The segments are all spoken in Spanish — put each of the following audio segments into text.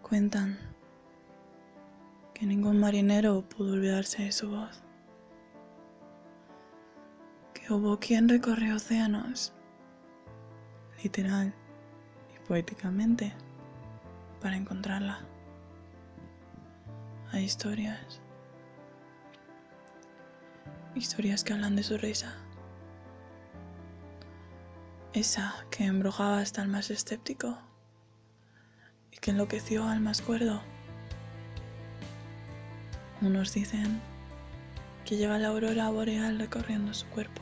Cuentan que ningún marinero pudo olvidarse de su voz, que hubo quien recorrió océanos, literal y poéticamente, para encontrarla. Hay historias que hablan de su risa, esa que embrujaba hasta el más escéptico y que enloqueció al más cuerdo. Unos dicen que lleva la aurora boreal recorriendo su cuerpo.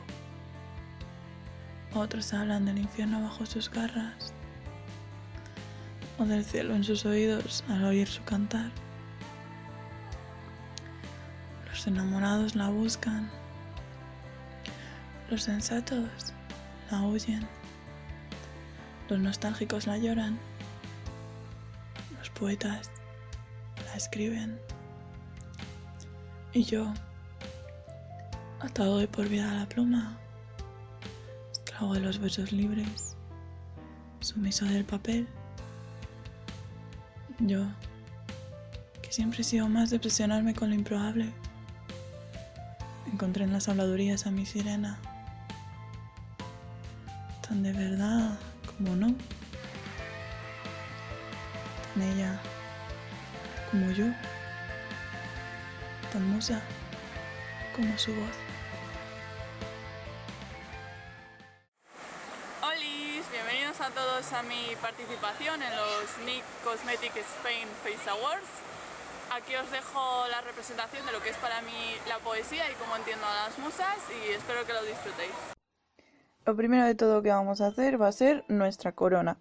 Otros hablan del infierno bajo sus garras o del cielo en sus oídos al oír su cantar. Los enamorados la buscan, los sensatos la huyen, los nostálgicos la lloran, los poetas la escriben. Y yo, atado de por vida a la pluma, esclavo de los versos libres, sumiso del papel. Yo, que siempre he sido más de obsesionarme con lo improbable, encontré en las habladurías a mi sirena, tan de verdad como no, tan ella como yo, tan musa como su voz. Holis, bienvenidos a todos a mi participación en los NIC Cosmetic Spain Face Awards. Aquí os dejo la representación de lo que es para mí la poesía y cómo entiendo a las musas, y espero que lo disfrutéis. Lo primero de todo que vamos a hacer va a ser nuestra corona.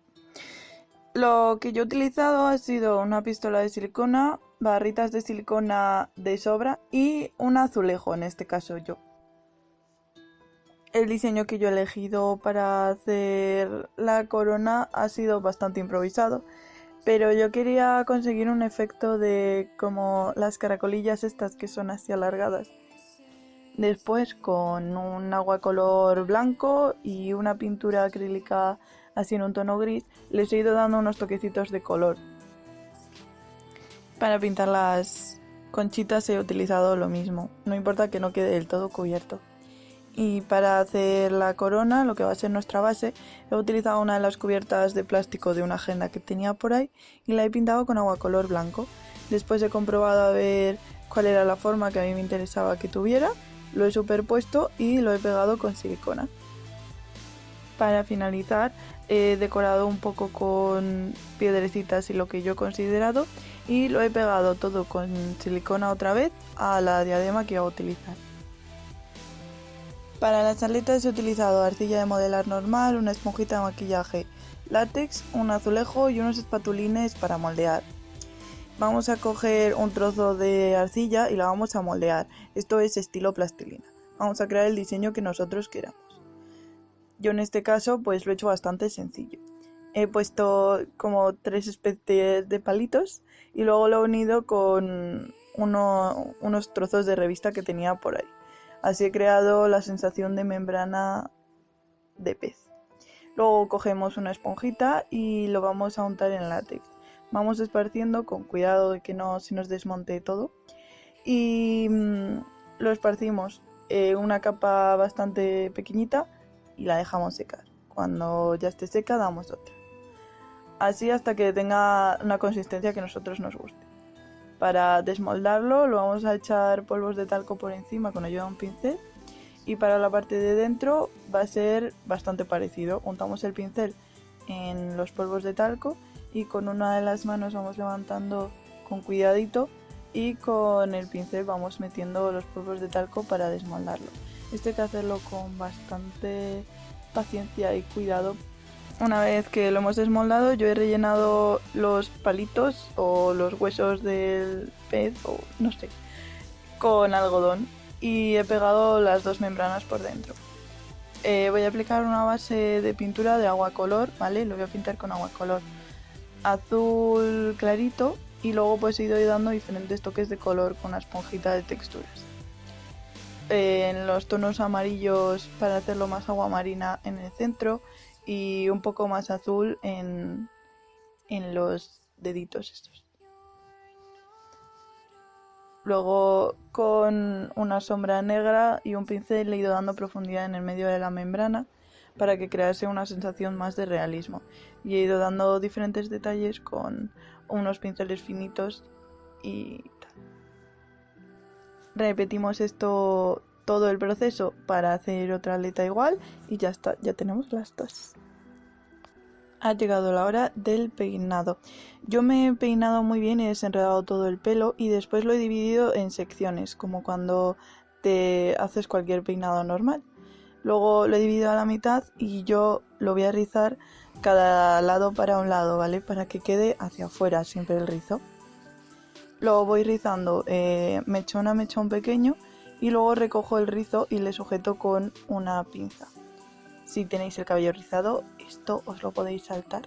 Lo que yo he utilizado ha sido una pistola de silicona, barritas de silicona de sobra y un azulejo, en este caso yo. El diseño que yo he elegido para hacer la corona ha sido bastante improvisado, pero yo quería conseguir un efecto de como las caracolillas estas que son así alargadas. Después, con un agua color blanco y una pintura acrílica así en un tono gris, les he ido dando unos toquecitos de color. Para pintar las conchitas he utilizado lo mismo, no importa que no quede del todo cubierto. Y para hacer la corona, lo que va a ser nuestra base, he utilizado una de las cubiertas de plástico de una agenda que tenía por ahí y la he pintado con agua color blanco. Después he comprobado a ver cuál era la forma que a mí me interesaba que tuviera, lo he superpuesto y lo he pegado con silicona. Para finalizar, he decorado un poco con piedrecitas y lo que yo he considerado, y lo he pegado todo con silicona otra vez a la diadema que iba a utilizar. Para las aletas he utilizado arcilla de modelar normal, una esponjita de maquillaje látex, un azulejo y unos espatulines para moldear. Vamos a coger un trozo de arcilla y la vamos a moldear. Esto es estilo plastilina. Vamos a crear el diseño que nosotros queramos. Yo en este caso pues lo he hecho bastante sencillo. He puesto como 3 especies de palitos y luego lo he unido con unos trozos de revista que tenía por ahí. Así he creado la sensación de membrana de pez. Luego cogemos una esponjita y lo vamos a untar en látex. Vamos esparciendo con cuidado de que no se nos desmonte todo. Y lo esparcimos una capa bastante pequeñita y la dejamos secar. Cuando ya esté seca damos otra. Así hasta que tenga una consistencia que a nosotros nos guste. Para desmoldarlo lo vamos a echar polvos de talco por encima con ayuda de un pincel, y para la parte de dentro va a ser bastante parecido. Untamos el pincel en los polvos de talco y con una de las manos vamos levantando con cuidadito y con el pincel vamos metiendo los polvos de talco para desmoldarlo. Esto hay que hacerlo con bastante paciencia y cuidado. Una vez que lo hemos desmoldado, yo he rellenado los palitos o los huesos del pez o no sé, con algodón y he pegado las 2 membranas por dentro. Voy a aplicar una base de pintura de agua color, ¿vale? Lo voy a pintar con agua color azul clarito y luego pues he ido dando diferentes toques de color con una esponjita de texturas. En los tonos amarillos para hacerlo más agua marina en el centro y un poco más azul en los deditos estos. Luego con una sombra negra y un pincel le he ido dando profundidad en el medio de la membrana para que crease una sensación más de realismo. Y he ido dando diferentes detalles con unos pinceles finitos y tal. Repetimos esto todo el proceso para hacer otra aleta igual y ya está, ya tenemos las dos. Ha llegado la hora del peinado. Yo me he peinado muy bien y he desenredado todo el pelo y después lo he dividido en secciones, como cuando te haces cualquier peinado normal. Luego lo he dividido a la mitad y yo lo voy a rizar cada lado para un lado, ¿vale? Para que quede hacia afuera siempre el rizo. Lo voy rizando mechón a mechón pequeño y luego recojo el rizo y le sujeto con una pinza. Si tenéis el cabello rizado, esto os lo podéis saltar.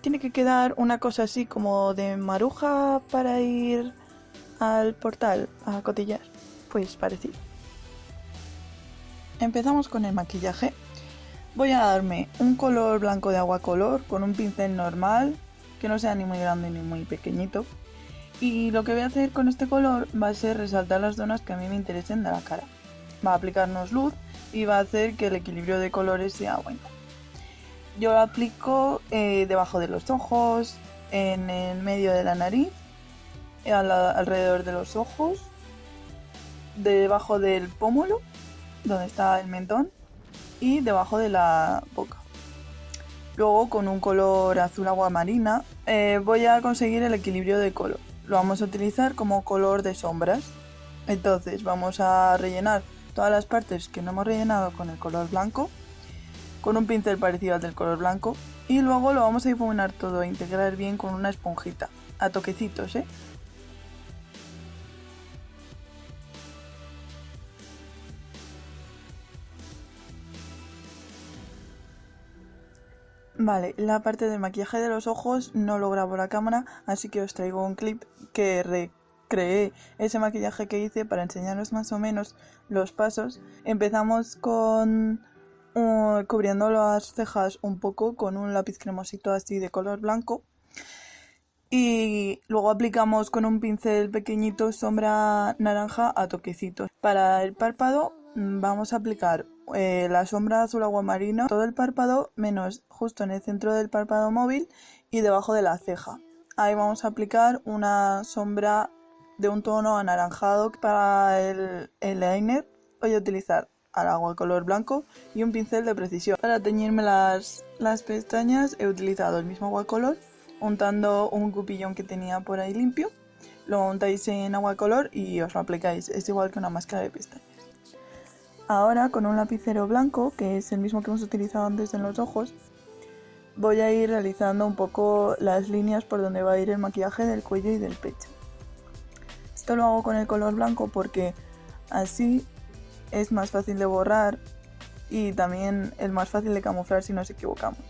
Tiene que quedar una cosa así como de maruja para ir al portal a cotillar. Pues parecido. Empezamos con el maquillaje. Voy a darme un color blanco de agua color con un pincel normal, que no sea ni muy grande ni muy pequeñito. Y lo que voy a hacer con este color va a ser resaltar las zonas que a mí me interesen de la cara. Va a aplicarnos luz y va a hacer que el equilibrio de colores sea bueno. Yo lo aplico debajo de los ojos, en el medio de la nariz, alrededor de los ojos, debajo del pómulo, donde está el mentón, y debajo de la boca. Luego con un color azul agua marina voy a conseguir el equilibrio de color. Lo vamos a utilizar como color de sombras. Entonces vamos a rellenar todas las partes que no hemos rellenado con el color blanco, con un pincel parecido al del color blanco, y luego lo vamos a difuminar todo e integrar bien con una esponjita, a toquecitos, ¿eh? Vale, la parte del maquillaje de los ojos no lo grabo la cámara, así que os traigo un clip que recreé ese maquillaje que hice para enseñaros más o menos los pasos. Empezamos con cubriendo las cejas un poco con un lápiz cremosito así de color blanco. Y luego aplicamos con un pincel pequeñito sombra naranja a toquecitos. Para el párpado vamos a aplicar la sombra azul agua marino, todo el párpado menos justo en el centro del párpado móvil y debajo de la ceja. Ahí vamos a aplicar una sombra de un tono anaranjado. Para el eyeliner voy a utilizar al agua color blanco y un pincel de precisión. Para teñirme las pestañas he utilizado el mismo agua color, untando un cupillón que tenía por ahí limpio. Lo untáis en agua color y os lo aplicáis, es igual que una máscara de pestañas. Ahora con un lapicero blanco, que es el mismo que hemos utilizado antes en los ojos, voy a ir realizando un poco las líneas por donde va a ir el maquillaje del cuello y del pecho. Esto lo hago con el color blanco porque así es más fácil de borrar y también es más fácil de camuflar si nos equivocamos.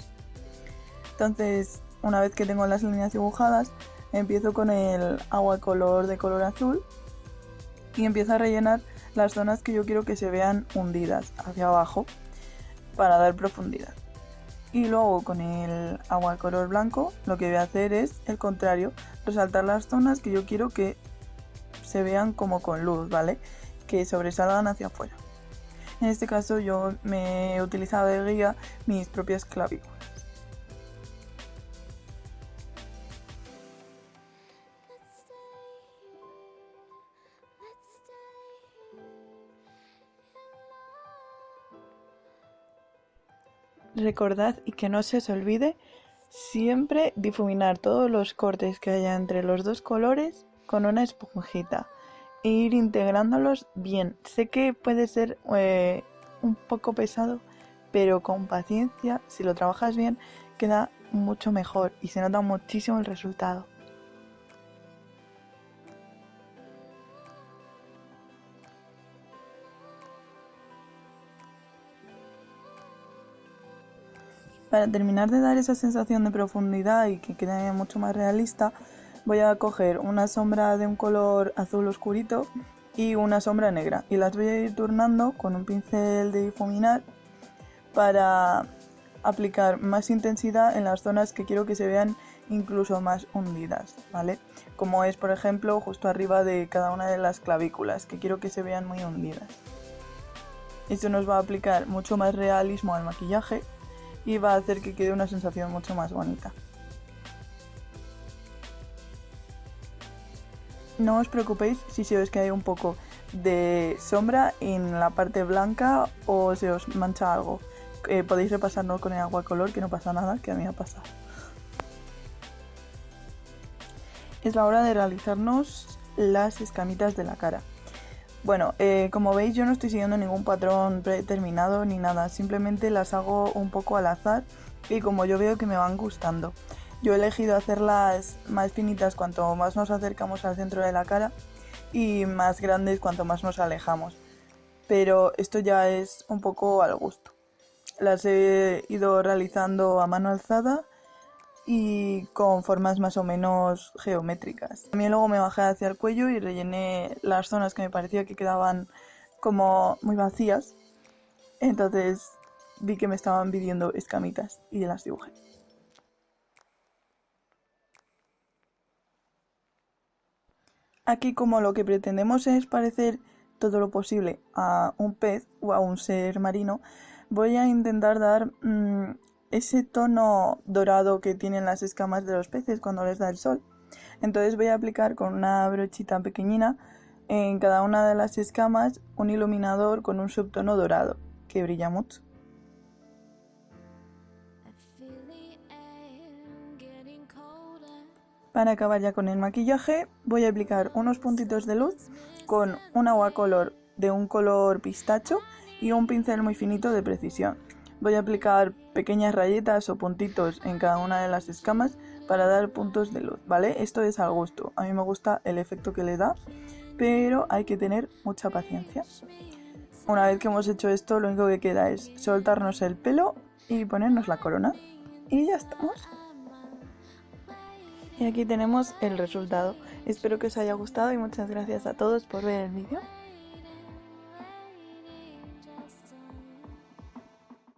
Entonces, una vez que tengo las líneas dibujadas, empiezo con el agua color de color azul y empiezo a rellenar las zonas que yo quiero que se vean hundidas hacia abajo para dar profundidad. Y luego con el agua color blanco lo que voy a hacer es el contrario, resaltar las zonas que yo quiero que se vean como con luz, ¿vale? Que sobresalgan hacia afuera. En este caso yo me he utilizado de guía mis propias clavículas. Recordad y que no se os olvide siempre difuminar todos los cortes que haya entre los dos colores con una esponjita e ir integrándolos bien. Sé que puede ser un poco pesado, pero con paciencia, si lo trabajas bien, queda mucho mejor y se nota muchísimo el resultado. Para terminar de dar esa sensación de profundidad y que quede mucho más realista, voy a coger una sombra de un color azul oscurito y una sombra negra y las voy a ir turnando con un pincel de difuminar para aplicar más intensidad en las zonas que quiero que se vean incluso más hundidas, ¿vale? Como es, por ejemplo, justo arriba de cada una de las clavículas, que quiero que se vean muy hundidas. Esto nos va a aplicar mucho más realismo al maquillaje y va a hacer que quede una sensación mucho más bonita. No os preocupéis si se os cae un poco de sombra en la parte blanca o se os mancha algo. Podéis repasarlo con el agua color, que no pasa nada, que a mí me ha pasado. Es la hora de realizarnos las escamitas de la cara. Bueno, como veis yo no estoy siguiendo ningún patrón predeterminado ni nada, simplemente las hago un poco al azar y como yo veo que me van gustando. Yo he elegido hacerlas más finitas cuanto más nos acercamos al centro de la cara y más grandes cuanto más nos alejamos, pero esto ya es un poco al gusto. Las he ido realizando a mano alzada y con formas más o menos geométricas. También luego me bajé hacia el cuello y rellené las zonas que me parecía que quedaban como muy vacías. Entonces vi que me estaban pidiendo escamitas y las dibujé. Aquí, como lo que pretendemos es parecer todo lo posible a un pez o a un ser marino, voy a intentar dar ese tono dorado que tienen las escamas de los peces cuando les da el sol. Entonces voy a aplicar con una brochita pequeñina en cada una de las escamas un iluminador con un subtono dorado que brilla mucho. Para acabar ya con el maquillaje voy a aplicar unos puntitos de luz con un agua color de un color pistacho y un pincel muy finito de precisión. Voy a aplicar pequeñas rayitas o puntitos en cada una de las escamas para dar puntos de luz, ¿vale? Esto es al gusto, a mí me gusta el efecto que le da, pero hay que tener mucha paciencia. Una vez que hemos hecho esto, lo único que queda es soltarnos el pelo y ponernos la corona y ya estamos. Y aquí tenemos el resultado. Espero que os haya gustado y muchas gracias a todos por ver el vídeo.